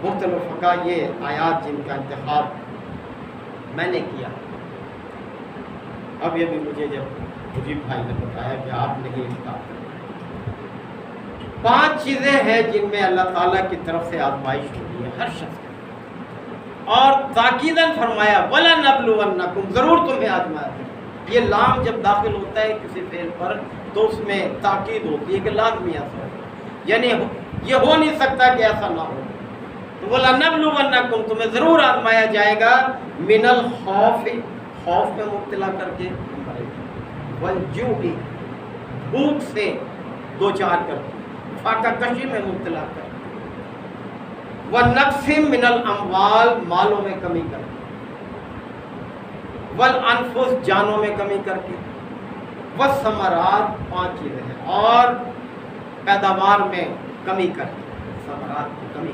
مختلف فقہ یہ آیات جن کا انتخاب میں نے کیا، اب یہ بھی مجھے جب مجیب بھائی نے بتایا کہ آپ نے یہ لکھا، 5 چیزیں ہیں جن میں اللہ تعالیٰ کی طرف سے آزمائش ہوتی ہے ہر شخص کو، اور تاکیداً فرمایا وَلَنَبْلُوَنَّكُمْ، ضرور تمہیں آزمایا ہے۔ یہ لام جب داخل ہوتا ہے کسی فعل پر تو اس میں تاکید ہوتی ہے کہ لازمی ایسا ہو، یعنی یہ ہو نہیں سکتا کہ ایسا نہ ہو۔ تو وَلَنَبْلُوَنَّكُمْ، تمہیں ضرور آزمایا جائے گا، من الخوف، خوف میں مبتلا کر کے، والجوع، بھوک سے دوچار کر کے، فاقہ کشی میں مبتلا کر کے، والنقص من الاموال، مالوں میں کمی کر کے، والانفس، جانوں میں کمی کر کے، والثمرات، 5 چیزیں ہیں، اور پیداوار میں کمی کر کے، ثمرات میں کمی